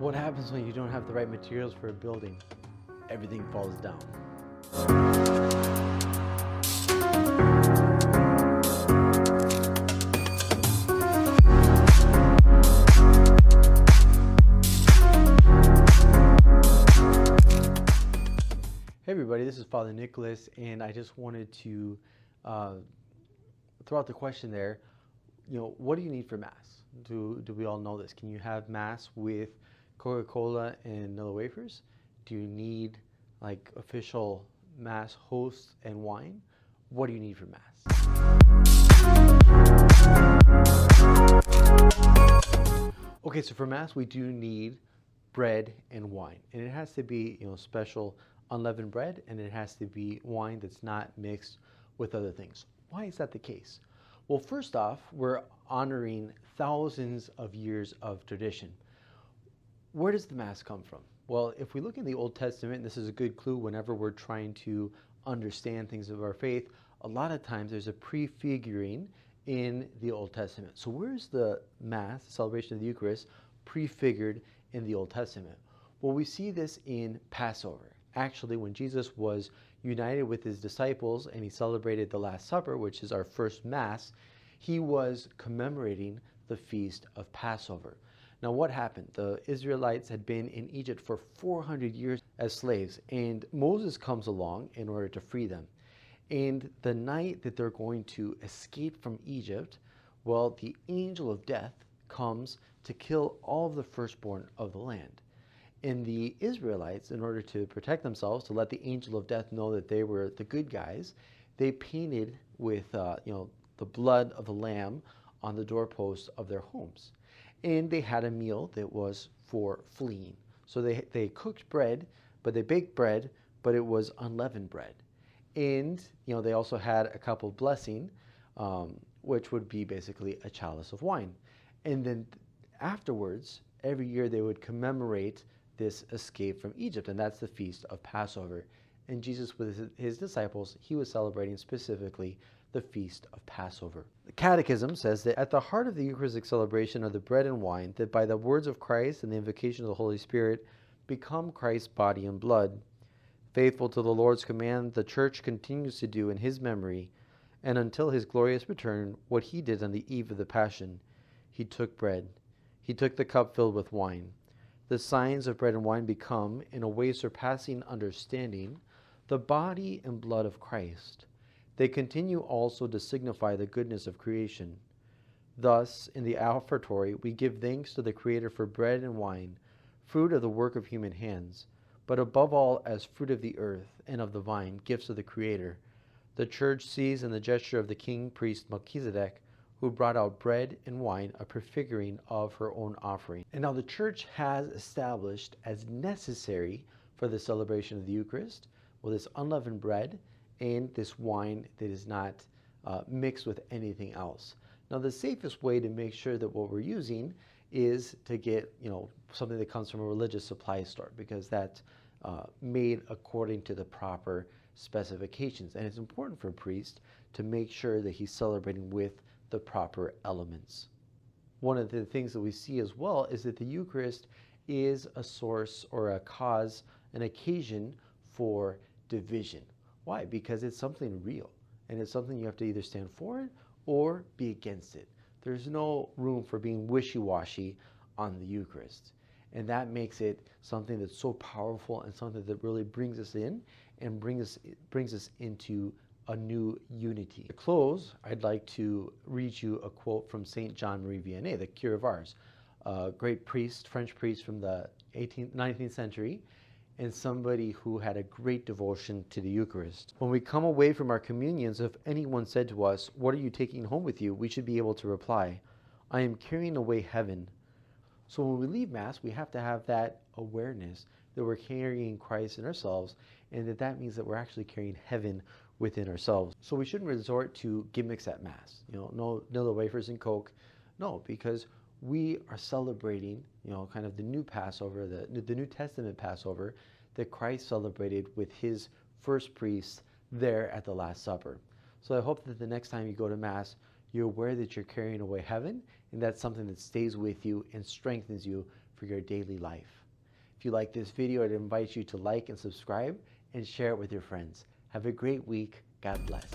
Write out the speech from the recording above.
What happens when you don't have the right materials for a building? Everything falls down. Hey everybody, this is Father Nicholas, and I just wanted to throw out the question there. What do you need for Mass? Do we all know this? Can you have Mass with Coca-Cola and Nilla wafers? Do you need like official Mass hosts and wine? What do you need for Mass? Okay, so for Mass we do need bread and wine, and it has to be special unleavened bread, and it has to be wine that's not mixed with other things. Why is that the case? Well, first off, we're honoring thousands of years of tradition. Where does the Mass come from? Well, if we look in the Old Testament, this is a good clue whenever we're trying to understand things of our faith. A lot of times there's a prefiguring in the Old Testament. So where's the Mass, the celebration of the Eucharist, prefigured in the Old Testament? Well, we see this in Passover. Actually, when Jesus was united with his disciples and he celebrated the Last Supper, which is our first Mass, he was commemorating the feast of Passover. Now, what happened? The Israelites had been in Egypt for 400 years as slaves, and Moses comes along in order to free them. And the night that they're going to escape from Egypt, well, the angel of death comes to kill all of the firstborn of the land. And the Israelites, in order to protect themselves, to let the angel of death know that they were the good guys, they painted with the blood of the lamb on the doorposts of their homes. And they had a meal that was for fleeing. So they cooked bread, but they baked bread, but it was unleavened bread. And they also had a cup of blessing, which would be basically a chalice of wine. And then afterwards, every year they would commemorate this escape from Egypt, and that's the feast of Passover. And Jesus, with his disciples, he was celebrating specifically the feast of Passover. The Catechism says that at the heart of the Eucharistic celebration are the bread and wine, that by the words of Christ and the invocation of the Holy Spirit become Christ's body and blood. Faithful to the Lord's command, the Church continues to do in his memory, and until his glorious return, what he did on the eve of the Passion. He took bread. He took the cup filled with wine. The signs of bread and wine become, in a way surpassing understanding, the body and blood of Christ. They continue also to signify the goodness of creation. Thus, in the offertory, we give thanks to the Creator for bread and wine, fruit of the work of human hands, but above all as fruit of the earth and of the vine, gifts of the Creator. The Church sees in the gesture of the king priest Melchizedek, who brought out bread and wine, a prefiguring of her own offering. And now the Church has established as necessary for the celebration of the Eucharist, well, this unleavened bread and this wine that is not mixed with anything else. Now, the safest way to make sure that what we're using is to get something that comes from a religious supply store, because that's made according to the proper specifications. And it's important for a priest to make sure that he's celebrating with the proper elements. One of the things that we see as well is that the Eucharist is a source or a cause, an occasion for division. Why? Because it's something real, and it's something you have to either stand for it or be against it. There's no room for being wishy-washy on the Eucharist. And that makes it something that's so powerful and something that really brings us in and brings us into a new unity. To close, I'd like to read you a quote from Saint John Marie Vianney, the Cure of Ars, a great priest, French priest from the 19th century, and somebody who had a great devotion to the Eucharist. When we come away from our communions, if anyone said to us, "What are you taking home with you?" we should be able to reply, "I am carrying away heaven." So when we leave Mass, we have to have that awareness that we're carrying Christ in ourselves, and that means that we're actually carrying heaven within ourselves. So we shouldn't resort to gimmicks at Mass. No Nilla wafers and Coke. No, because we are celebrating, kind of the new Passover, the New Testament Passover that Christ celebrated with his first priests there at the Last Supper. So I hope that the next time you go to Mass, you're aware that you're carrying away heaven, and that's something that stays with you and strengthens you for for your daily life. If you like this video, I'd invite you to like and subscribe and share it with your friends. Have a great week. God bless.